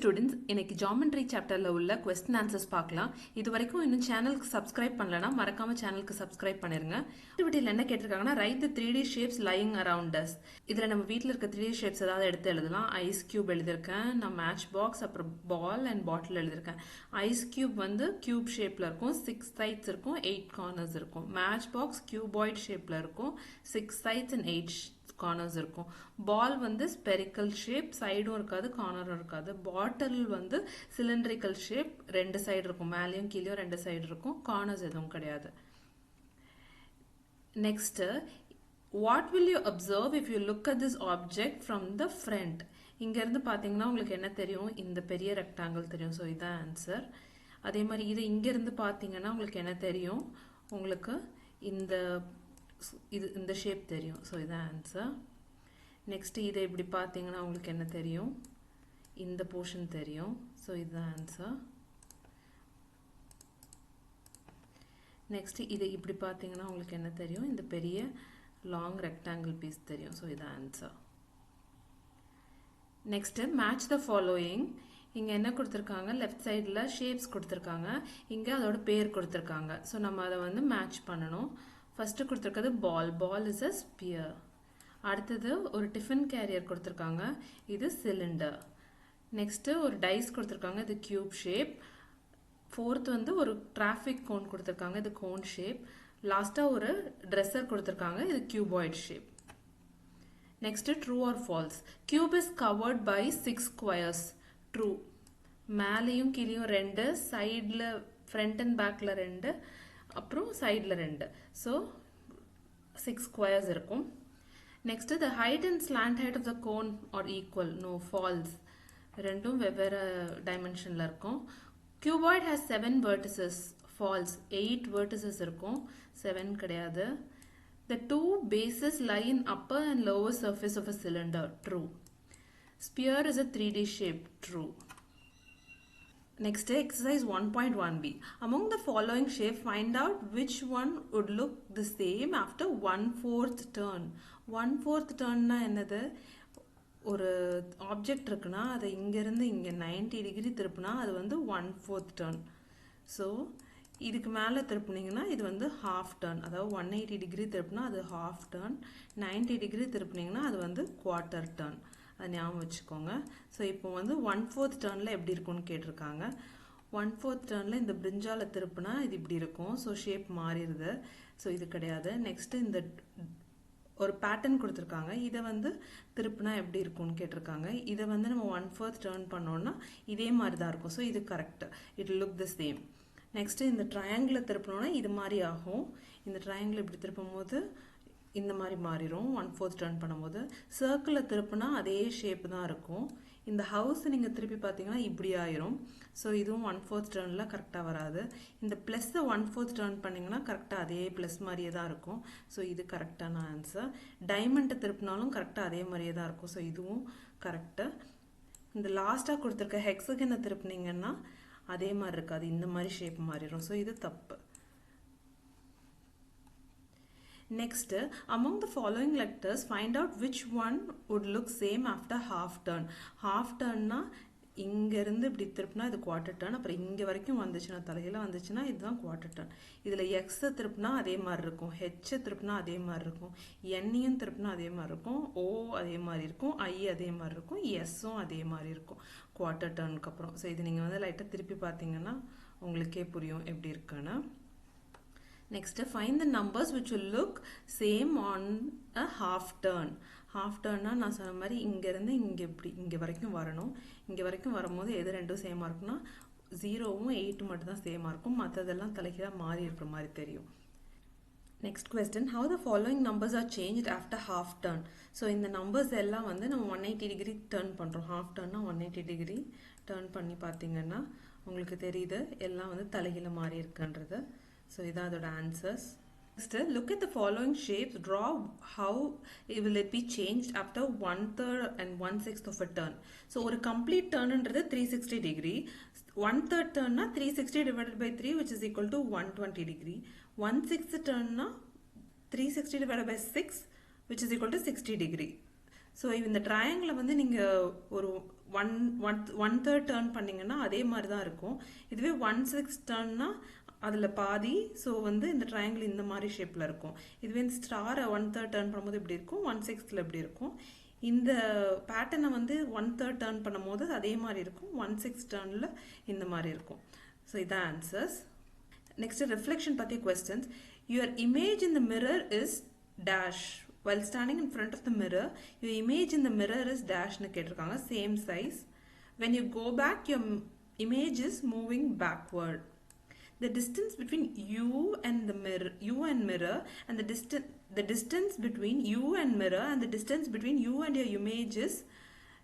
Students, இன்னைக்கு geometry சாப்டர்ல உள்ள கொஸ்டின் ஆன்சர்ஸ் பார்க்கலாம். இது வரைக்கும் இன்னும் சேனலுக்கு சப்ஸ்கிரைப் பண்ணலனா மறக்காம சேனலுக்கு சப்ஸ்கிரைப் பண்ணிருங்க. ஆக்டிவிட்டியில் என்ன கேட்டிருக்காங்கன்னா, right the 3D shapes lying around us. இதுல நம்ம வீட்டில் இருக்க 3D ஷேப்ஸ் ஏதாவது எடுத்து எழுதலாம். ஐஸ் கியூப் எழுதியிருக்கேன், நான் மேட்ச் பாக்ஸ், அப்புறம் பால் அண்ட் பாட்டில் எழுதியிருக்கேன். ஐஸ் கியூப் வந்து கியூப் ஷேப்ல இருக்கும், 6 சைட்ஸ் இருக்கும், 8 கார்னர்ஸ் இருக்கும். மேட்ச் பாக்ஸ் கியூபாய்ட் ஷேப்ல இருக்கும், 6 சைட்ஸ் அண்ட் 8 கார்னர்ஸ் இருக்கும். பால் வந்து ஸ்பெரிக்கல் ஷேப், சைடும் இருக்காது கார்னரும் இருக்காது. பாட்டில் வந்து சிலிண்ட்ரிக்கல் ஷேப், 2 சைடு இருக்கும், மேலேயும் கீழேயும் 2 சைடு இருக்கும், கார்னர்ஸ் எதுவும் கிடையாது. Next, what will you observe if you look at this object from the front? இங்க இருந்து பாத்தீங்கன்னா உங்களுக்கு என்ன தெரியும்? இந்த பெரிய ரெக்டாங்கிள் தெரியும். ஸோ இதான் ஆன்சர். அதே மாதிரி இது இங்க இருந்து பாத்தீங்கன்னா உங்களுக்கு என்ன தெரியும்? உங்களுக்கு இந்த ஷேப் தெரியும். ஸோ இதான் ஆன்சர். நெக்ஸ்ட் இதை இப்படி பார்த்தீங்கன்னா உங்களுக்கு என்ன தெரியும்? இந்த போர்ஷன் தெரியும். ஸோ இதுதான் ஆன்சர். நெக்ஸ்ட் இதை இப்படி பார்த்தீங்கன்னா உங்களுக்கு என்ன தெரியும்? இந்த பெரிய லாங் ரெக்டாங்கிள் பீஸ் தெரியும். ஸோ இதான் answer. Next, match the following. இங்க என்ன கொடுத்துருக்காங்க? லெஃப்ட் சைடில் ஷேப்ஸ் கொடுத்துருக்காங்க, இங்கே அதோட பேர் கொடுத்துருக்காங்க. ஸோ நம்ம அதை வந்து மேட்ச் பண்ணணும். ஃபர்ஸ்ட் கொடுத்துருக்கிறது பால். Ball is a sphere. அடுத்தது ஒரு டிஃபன் கேரியர் கொடுத்துருக்காங்க, இது சிலிண்டர். நெக்ஸ்ட் ஒரு டைஸ் கொடுத்துருக்காங்க, இது கியூப் ஷேப். ஃபோர்த் வந்து ஒரு டிராஃபிக் கோன் கொடுத்துருக்காங்க, இது கோன் ஷேப். லாஸ்டா ஒரு ட்ரெஸ்ஸர் கொடுத்துருக்காங்க, இது cuboid shape. Next, true or false. Cube is covered by 6 squares. True. மேலேயும் கீழேயும் 2, சைடில் ஃப்ரண்ட் அண்ட் பேக்கில் 2, அப்புறம் சைடில் 2. ஸோ 6 ஸ்கொயர்ஸ் இருக்கும். Next, the height and slant height of the cone are equal. No, false. ரெண்டும் வெவ்வேறு டைமென்ஷனில் இருக்கும். cuboid has 7 vertices. False. 8 vertices இருக்கும், 7 கிடையாது. The 2 bases lie in upper and lower surface of a cylinder. True. Sphere is a 3D shape. True. Next, exercise 1.1b. Among the following shapes, find out which one would look the same after 1/4 turn. 1/4 turnna என்னது? ஒரு object இருக்குன்னா அதை இங்கிருந்து இங்கே 90 degree திருப்பினா அது வந்து 1/4 turn. So இதுக்கு மேலே திருப்பினீங்கன்னா இது வந்து ஹாஃப் டர்ன். அதாவது 180 டிகிரி திருப்பினா அது ஹாஃப் டர்ன், 90 டிகிரி திருப்பினீங்கன்னா அது வந்து குவார்ட்டர் டர்ன். அது ஞாபகம் வச்சுக்கோங்க. ஸோ இப்போ வந்து 1/4 டர்னில் எப்படி இருக்கும்னு கேட்டிருக்காங்க. 1/4 டர்னில் இந்த பிரிஞ்சால திருப்பினா இது இப்படி இருக்கும். ஸோ ஷேப் மாறிடுது. ஸோ இது கிடையாது. நெக்ஸ்ட், இந்த ஒரு பேட்டர்ன் கொடுத்துருக்காங்க, இதை வந்து திருப்பினா எப்படி இருக்கும்னு கேட்டிருக்காங்க. இதை வந்து நம்ம 1/4 டர்ன் பண்ணோம்னா இதே மாதிரி தான் இருக்கும். ஸோ இது correct. It look the same. Next, இந்த ட்ரையாங்கிளை திருப்பினோன்னா இது மாதிரி ஆகும். இந்த ட்ரையாங்கிள் இப்படி திருப்பும் போது இந்த மாதிரி மாறிடும் 1/4 டர்ன் பண்ணும்போது. சர்க்கிளில் திருப்பினா அதே ஷேப் தான் இருக்கும். இந்த ஹவுஸ் நீங்கள் திருப்பி பார்த்தீங்கன்னா இப்படி ஆயிரும். ஸோ இதுவும் 1/4 டர்னில் கரெக்டாக வராது. இந்த ப்ளஸ்ஸை 1/4 டர்ன் பண்ணிங்கன்னா கரெக்டாக அதே ப்ளஸ் மாதிரியே தான் இருக்கும். ஸோ இது கரெக்டான ஆன்சர். டைமண்டை திருப்பினாலும் கரெக்டாக அதே மாதிரியே தான் இருக்கும். ஸோ இதுவும் கரெக்டு. இந்த லாஸ்ட்டாக கொடுத்துருக்க ஹெக்ஸகனை திருப்பினீங்கன்னா அதே மாதிரி இருக்காது, இந்த மாதிரி ஷேப் மாறிடும். ஸோ இது தப்பு. Next, among the following letters, find out which one would look same after half turn. Half turnna இங்க இருந்து இப்படி திருப்பினா இது குவார்ட்டர் டர்ன், அப்புறம் இங்க வரைக்கும் வந்துச்சுன்னா தலையில வந்துச்சுன்னா இதுதான் குவார்ட்டர் டர்ன். இதுல எக்ஸ் திருப்பினா அதே மாதிரி இருக்கும், ஹெச் திருப்பினா அதே மாதிரி இருக்கும், எண்ணையும் திருப்பினா அதே மாதிரி இருக்கும், ஓ அதே மாதிரி இருக்கும், ஐ அதே மாதிரி இருக்கும், எஸ்ஸும் அதே மாதிரி இருக்கும் குவார்ட்டர் டர்னுக்கு அப்புறம். ஸோ இது நீங்க வந்து லைட்டா திருப்பி பார்த்தீங்கன்னா உங்களுக்கே புரியும் எப்படி இருக்குன்னு. Next, find the numbers which will look same on a half turn. Half turnனா நான் சொன்ன மாதிரி இங்கேருந்து இங்கே வரைக்கும் வரணும். இங்கே வரைக்கும் வரும்போது எது ரெண்டும் சேமாக இருக்குன்னா 0வும் 8 மட்டும் தான் சேமாக இருக்கும், மற்றதெல்லாம் தலைகீழாக மாறி இருக்கிற மாதிரி தெரியும். Next question, how the following numbers are changed after half turn. So இந்த நம்பர்ஸ் எல்லாம் வந்து நம்ம 180 டிகிரி டர்ன் பண்ணுறோம். ஹாஃப் டர்ன்னா 180 டிகிரி டர்ன் பண்ணி பார்த்தீங்கன்னா உங்களுக்கு தெரியுது எல்லாம் வந்து தலைகீழ மாறி இருக்குன்றது. So இதான் அதோட answers. Next, look at the following shapes. Draw how will it be changed after 1/3 and 1/6 of a turn. So ஒரு complete turnன்றது 360 degree. 1/3 turnனா 360 divided by 3 which is equal to 120 degree. 1/6 turnனா 360 divided by 6 which is equal to 60 degree. So இந்த ட்ரையாங்கிளை வந்து நீங்கள் ஒரு one third turn பண்ணிங்கன்னா அதே மாதிரி தான் இருக்கும். இதுவே 1/6 டேர்ன்னா அதில் பாதி. ஸோ வந்து இந்த ட்ரையாங்கிள் இந்த மாதிரி ஷேப்பில் இருக்கும். இதுவே இந்த ஸ்டாரை 1/3 டேர்ன் பண்ணும்போது இப்படி இருக்கும், 1/6 இப்படி இருக்கும். இந்த பேட்டர்னை வந்து 1/3 டேர்ன் பண்ணும்போது அதே மாதிரி இருக்கும், 1/6 டேர்னில் இந்த மாதிரி இருக்கும். ஸோ இதான் ஆன்சர்ஸ். நெக்ஸ்ட் ரிஃப்ளெக்ஷன் பற்றி questions. Your image in the mirror is dash. While standing in front of the mirror, your image in the mirror is dash னு கேட்டிருக்காங்க. Same size. When you go back, your image is moving backward. The distance between you and mirror, and the distance between you and mirror and the distance between you and your image is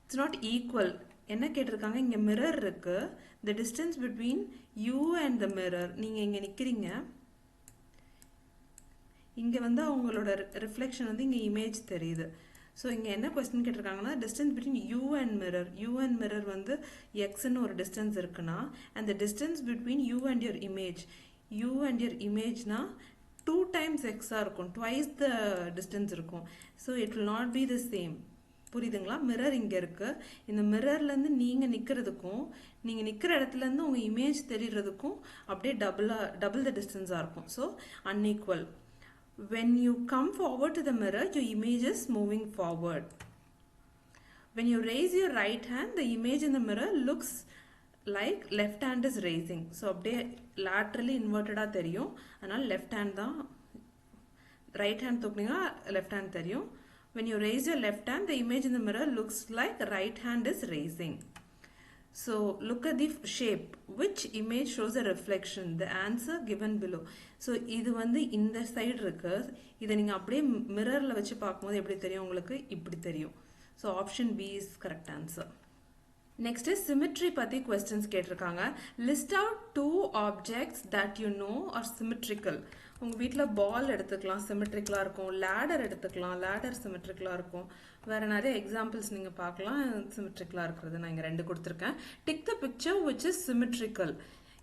it's not equal. என்ன கேட்டிருக்காங்க, இங்க mirror இருக்கு. The distance between you and the mirror, நீங்க இங்க நிக்கிறீங்க, இங்கே வந்து அவங்களோட ரிஃப்ளெக்ஷன் வந்து இங்கே இமேஜ் தெரியுது. ஸோ இங்கே என்ன கொஸ்டின் கேட்டிருக்காங்கன்னா, distance between you and mirror வந்து எக்ஸ்ன்னு ஒரு டிஸ்டன்ஸ் இருக்குன்னா, and the distance between you and your இமேஜ்னா 2 times எக்ஸாக இருக்கும், ட்வைஸ் த டிஸ்டன்ஸ் இருக்கும். So it will not be the same. புரியுதுங்களா? மிரர் இங்கே இருக்குது. இந்த மிரர்லேருந்து நீங்கள் நிற்கிறதுக்கும் நீங்கள் நிற்கிற இடத்துலேருந்து உங்கள் இமேஜ் தெரிகிறதுக்கும் அப்படியே டபுள் த டிஸ்டன்ஸாக இருக்கும். So unequal. When you come forward to the mirror, your image is moving forward. When you raise your right hand, the image in the mirror looks like left hand is raising. So அப்படியே laterally inverted தெரியும். அதனால left hand தான், right hand தூக்குனீங்கன்னா left hand தெரியும். When you raise your left hand, the image in the mirror looks like right hand is raising. So look at the shape. Which image shows a reflection? The answer given below. So இது வந்து இந்த side இருக்கு. இதை நீங்கள் அப்படியே மிரரில் வச்சு பார்க்கும்போது எப்படி தெரியும் உங்களுக்கு? இப்படி தெரியும். So option B is correct answer. Next symmetry பற்றி கொஸ்டின்ஸ் கேட்டிருக்காங்க. List out 2 objects that you know are symmetrical. உங்கள் வீட்டில் பால் எடுத்துக்கலாம், சிமெட்ரிக்கலாக இருக்கும். லேடர் எடுத்துக்கலாம், லேடர் சிமெட்ரிக்கலாக இருக்கும். வேறு நிறைய எக்ஸாம்பிள்ஸ் நீங்கள் பார்க்கலாம் சிமெட்ரிக்கலாக இருக்கிறது. நான் இங்கே 2 கொடுத்துருக்கேன். Tick the picture which is symmetrical.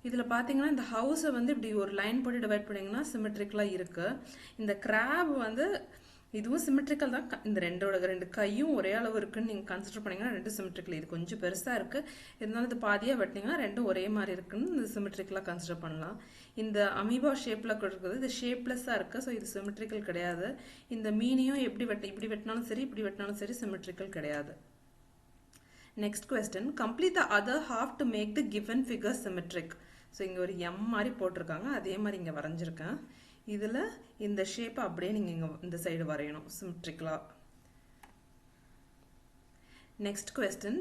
இதில் பார்த்தீங்கன்னா இந்த ஹவுஸை வந்து இப்படி ஒரு லைன் போட்டு டிவைட் பண்ணிங்கன்னா சிமெட்ரிக்கலாக இருக்குது. இந்த கிராப் வந்து இதுவும் சிமெட்ரிக்கல் தான். இந்த 2 கையும் ஒரே அளவு இருக்குன்னு நீங்கள் கன்சிடர் பண்ணிங்கன்னா 2 சிமெட்ரிக்கல். இது கொஞ்சம் பெருசாக இருக்குது, இருந்தாலும் இது பாதியாக வெட்டினீங்கன்னா 2 ஒரே மாதிரி இருக்குன்னு இந்த சிமெட்ரிக்கலாக கன்சிடர் பண்ணலாம். இந்த அமீபா ஷேப்பில் கொடுக்குறது இது ஷேப்லெஸ்ஸாக இருக்குது. ஸோ இது சிமெட்ரிக்கல் கிடையாது. இந்த மீனையும் இப்படி வெட்டினாலும் சரி, இப்படி வெட்டினாலும் சரி சிமெட்ரிக்கல் கிடையாது. Next question. Complete the other half to make the given figure symmetric. So இங்கே ஒரு எம் மாதிரி போட்டிருக்காங்க, அதே மாதிரி இங்கே வரைஞ்சிருக்கேன். இதில் இந்த ஷேப்பை அப்படியே நீங்கள் இங்கே இந்த சைடு வரையணும் சிமெட்ரிக்கலாக. Next question.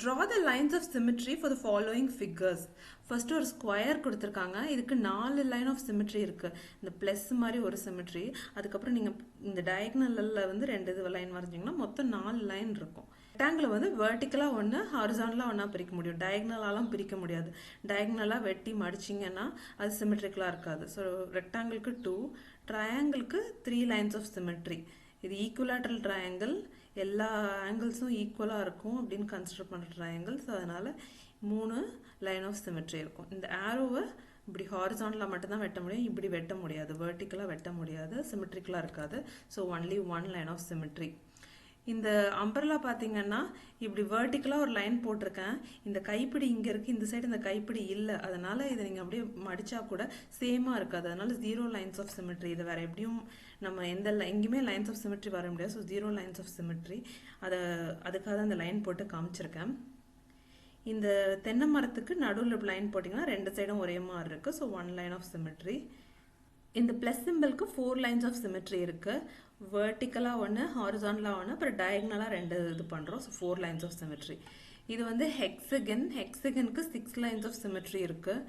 Draw the lines of symmetry for the following figures. First ஒரு ஸ்கொயர் கொடுத்துருக்காங்க. இதுக்கு 4 லைன் ஆஃப் சிமெட்ரி இருக்குது. இந்த ப்ளஸ் மாதிரி ஒரு சிமெட்ரி, அதுக்கப்புறம் நீங்கள் இந்த டயக்னலில் வந்து 2 லைன் வரைஞ்சிங்கன்னா மொத்தம் 4 லைன் இருக்கும். ரெக்டாங்கிளை வந்து வெர்டிக்கலாக ஒன்று, ஹாரிசான்டலாக ஒன்றா பிரிக்க முடியும். டயக்னலாலாம் பிரிக்க முடியாது. டயக்னலாக வெட்டி மடிச்சிங்கன்னா அது சிமெட்ரிக்கலாக இருக்காது. ஸோ ரெக்டாங்கிளுக்கு 2, ட்ரையாங்கிளுக்கு 3 லைன்ஸ் ஆஃப் சிமெட்ரி. இது ஈக்குவலாட்ரல் ட்ரையாங்கிள், எல்லா ஆங்கிள்ஸும் ஈக்குவலாக இருக்கும் அப்படின்னு கன்சிடர் பண்ணுற ட்ரையாங்கிள். ஸோ அதனால் 3 லைன் ஆஃப் சிமெட்ரி இருக்கும். இந்த ஆரோவை இப்படி ஹாரிசான்டலாக மட்டும்தான் வெட்ட முடியும், இப்படி வெட்ட முடியாது, வெர்டிக்கலாக வெட்ட முடியாது, சிமெட்ரிக்கலாக இருக்காது. So only 1 line of symmetry. இந்த அம்பர்லா பார்த்தீங்கன்னா இப்படி வெர்டிக்கலாக ஒரு லைன் போட்டிருக்கேன். இந்த கைப்பிடி இங்கே இருக்குது, இந்த சைடு இந்த கைப்பிடி இல்லை. அதனால் இதை நீங்கள் அப்படியே மடித்தா கூட சேமாக இருக்காது. அதனால் 0 லைன்ஸ் ஆஃப் சிமெட்ரி. இதை வேறு எப்படியும் நம்ம எங்கேயுமே லைன்ஸ் ஆஃப் சிமெட்ரி வர முடியாது. So 0 lines of symmetry. அதுக்காக அந்த லைன் போட்டு காமிச்சிருக்கேன். இந்த தென்னை மரத்துக்கு நடுவில் லைன் போட்டிங்கன்னா 2 சைடும் ஒரே மாதிரி இருக்குது. So 1 line of symmetry. இந்த ப்ளஸ் சிம்பிளுக்கு 4 லைன்ஸ் ஆஃப் சிமெட்ரி இருக்குது. வெர்டிக்கலாக 1, ஹாரிசான்டலாக 1, அப்புறம் டயக்னலாக 2 இது பண்ணுறோம். So 4 lines of symmetry. இது வந்து ஹெக்ஸகனுக்கு 6 லைன்ஸ் ஆஃப் சிமெட்ரி இருக்குது.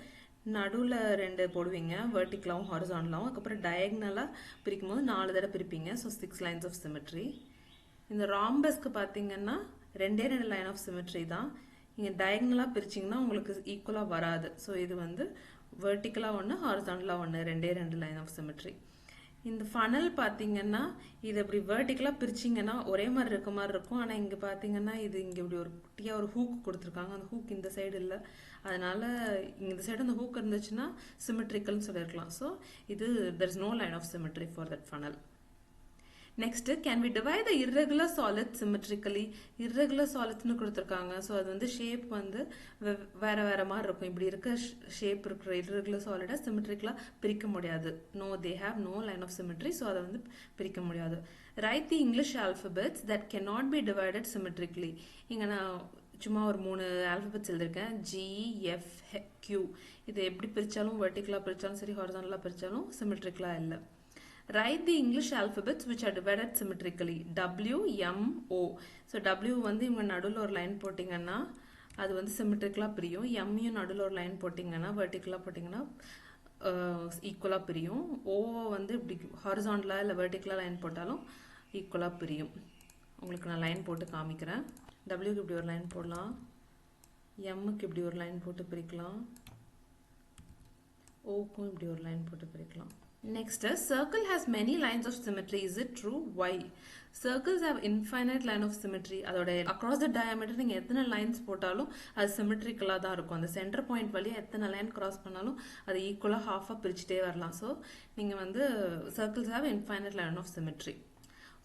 நடுவில் 2 போடுவீங்க, வெர்டிக்கலாகவும் ஹாரிசான்டலாகவும். அதுக்கப்புறம் டயக்னலாக பிரிக்கும் போது 4 தடவை பிரிப்பீங்க. So 6 lines of symmetry. இந்த ராம்பஸ்க்கு பார்த்தீங்கன்னா 2 லைன் ஆஃப் சிமெட்ரி தான். இங்கே டயக்னலாக பிரிச்சிங்கன்னா உங்களுக்கு ஈக்குவலாக வராது. ஸோ இது வந்து வெர்டிக்கலாக 1, ஹாரிசான்டலாக 1, 2 லைன் ஆஃப் சிமெட்ரி. இந்த ஃபனல் பார்த்தீங்கன்னா இது இப்படி வெர்டிக்கலாக பிரிச்சிங்கன்னா ஒரே மாதிரி இருக்க மாதிரி இருக்கும். ஆனால் இங்கே பார்த்தீங்கன்னா இது இங்கே இப்படி ஒரு குட்டியாக ஒரு ஹூக் கொடுத்துருக்காங்க. அந்த ஹூக் இந்த சைடு இல்லை, அதனால் இந்த சைடு அந்த ஹூக் இருந்துச்சுன்னா சிமெட்ரிக்கல்னு சொல்லியிருக்கலாம். ஸோ இது there is no line of symmetry for that funnel. Next, can we divide the irregular solids symmetrically? Irregular solidsனு கொடுத்திருக்காங்க. ஸோ அது வந்து ஷேப் வந்து வேற வேற மாதிரி இருக்கும். இப்படி இருக்க ஷேப் இருக்கிற irregular solid சிமெட்ரிக்கலா பிரிக்க முடியாது. No, they have no line of symmetry. So அதை வந்து பிரிக்க முடியாது. Write the English alphabets that cannot be divided symmetrically. இங்க நான் சும்மா ஒரு 3 ஆல்பபெட்ஸ் எழுதிருக்கேன். G, F, Q. இது எப்படி பிரிச்சாலும் வெர்டிகலா பிரிச்சாலும் சரி ஹாரிசான்டலா பிரிச்சாலும் சிமெட்ரிக்கலா இல்லை. Write the English alphabets which are divided symmetrically. W, M, O. So W வந்து இவங்க நடுவில் ஒரு லைன் போட்டிங்கன்னா அது வந்து சிமெட்ரிக்கலா பிரியும். எம்மையும் நடுவில் ஒரு லைன் போட்டிங்கன்னா வெர்டிகலா போட்டிங்கன்னா ஈக்குவலா பிரியும். O வந்து இப்படி ஹாரிசான்டலா இல்லை வெர்டிகலா லைன் போட்டாலும் ஈக்குவலா பிரியும். உங்களுக்கு நான் லைன் போட்டு காமிக்கிறேன். Wக்கு இப்படி ஒரு லைன் போடலாம், எம்முக்கு இப்படி ஒரு லைன் போட்டு பிரிக்கலாம், ஓக்கும் இப்படி ஒரு லைன் போட்டு பிரிக்கலாம். Next, circle has many lines of symmetry. Is it true? Why? Circles have infinite line of symmetry. அதோட across the diameter நீங்க எத்தனை lines போட்டாலும் அது symmetricalா தான் இருக்கும். அந்த center point வழியா எத்தனை line cross பண்ணாலும் அது equal half பிரிச்சுட்டே வரலாம். So நீங்க வந்து circles have infinite line of symmetry.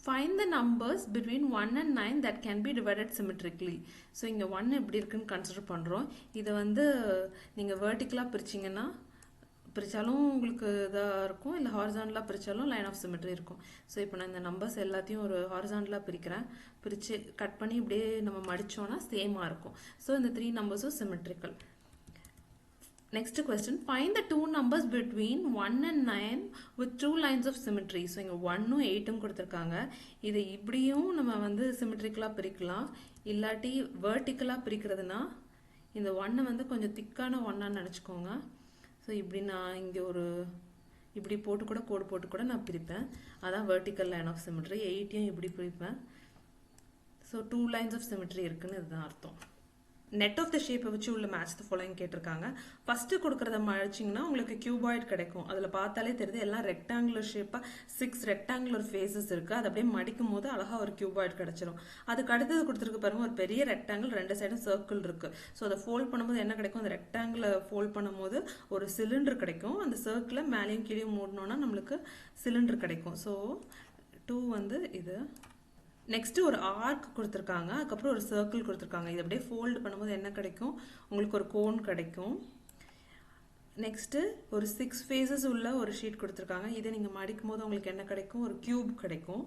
Find the numbers between 1 and 9 that can be divided symmetrically. So இங்க 1 எப்படி இருக்குன்னு கன்சிடர் பண்றோம். இதை வந்து நீங்க verticalா பிரிச்சீங்கன்னா பிரிச்சாலும் உங்களுக்கு இதாக இருக்கும், இல்லை ஹாரிசான்டலாக பிரிச்சாலும் லைன் ஆஃப் சிமெட்ரி இருக்கும். ஸோ இப்போ நான் இந்த நம்பர்ஸ் எல்லாத்தையும் ஒரு ஹாரிசான்டலாக பிரிக்கிறேன். பிரித்து கட் பண்ணி இப்படியே நம்ம மடித்தோன்னா சேமாக இருக்கும். ஸோ இந்த 3 நம்பர்ஸும் symmetrical. Next question, find the 2 numbers between 1 and 9 with 2 lines of symmetry. So இங்கே 1ம் 8ம் கொடுத்துருக்காங்க. இதை இப்படியும் நம்ம வந்து சிமெட்ரிக்கலாக பிரிக்கலாம், இல்லாட்டி வேர்டிக்கலாக பிரிக்கிறதுனா இந்த 1 வந்து கொஞ்சம் திக்கான 1ஆ நினச்சிக்கோங்க. ஸோ இப்படி நான் இங்கே ஒரு இப்படி போட்டு கூட கோடு போட்டு கூட நான் பிரிப்பேன். அதான் வெர்டிக்கல் லைன் ஆஃப் சிமெட்ரி. 8யும் இப்படி பிரிப்பேன். ஸோ 2 lines of symmetry இருக்குன்னு இதுதான் அர்த்தம். நெட் ஆஃப் த ஷேப்பை வச்சு உள்ள மேட்ச் த ஃபாலோயிங் கேட்டிருக்காங்க. ஃபர்ஸ்ட் கொடுக்குறத மடிச்சிங்கன்னா உங்களுக்கு கியூபாய்ட் கிடைக்கும். அதில் பார்த்தாலே தெரியுது எல்லாம் ரெக்டாங்குலர் ஷேப்பாக 6 ரெக்டாங்குலர் ஃபேஸஸ் இருக்குது. அது அப்படியே மடிக்கும் போது அழகாக ஒரு கியூபாய்ட் கிடைச்சிரும். அதுக்கு அடுத்தது கொடுத்துருக்கு பாருங்க, ஒரு பெரிய ரெக்டாங்கிள், 2 சைடும் சர்க்கிள் இருக்குது. ஸோ அதை ஃபோல்ட் பண்ணும்போது என்ன கிடைக்கும், அந்த ரெக்டாங்கிளை ஃபோல்ட் பண்ணும்போது ஒரு சிலிண்டர் கிடைக்கும். அந்த சர்க்கிளை மேலேயும் கீழேயும் மூடணும்னா நம்மளுக்கு சிலிண்டர் கிடைக்கும். ஸோ 2 வந்து இது. நெக்ஸ்ட் ஒரு ஆர்க் கொடுத்துருக்காங்க, அதுக்கப்புறம் ஒரு சர்க்கிள் கொடுத்துருக்காங்க. இது அப்படியே ஃபோல்டு பண்ணும்போது என்ன கிடைக்கும், உங்களுக்கு ஒரு கோன் கிடைக்கும். நெக்ஸ்ட்டு ஒரு 6 ஃபேஸஸ் உள்ள ஒரு ஷீட் கொடுத்துருக்காங்க. இதை நீங்கள் மடிக்கும் போது உங்களுக்கு என்ன கிடைக்கும், ஒரு கியூப் கிடைக்கும்.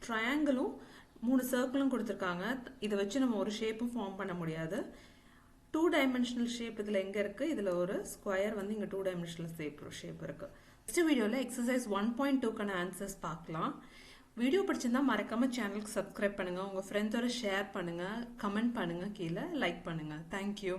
ட்ரையாங்கிளும் 3 சர்க்கிளும் கொடுத்துருக்காங்க. இதை வச்சு நம்ம ஒரு ஷேப்பும் ஃபார்ம் பண்ண முடியாது. 2 dimensional ஷேப் இதில் எங்கே இருக்குது, இதில் ஒரு ஸ்கொயர் வந்து இங்கே 2 dimensional ஷேப் இருக்குது. நெக்ஸ்ட் வீடியோவில் எக்ஸசைஸ் 1.2க்கான ஆன்சர்ஸ் பார்க்கலாம். வீடியோ பிடிச்சிருந்தா மறக்காம சேனலுக்கு சப்ஸ்கிரைப் பண்ணுங்க, உங்க ஃப்ரெண்ட்ஸோட ஷேர் பண்ணுங்க, கமெண்ட் பண்ணுங்க, கீழே லைக் பண்ணுங்க. தேங்க்யூ.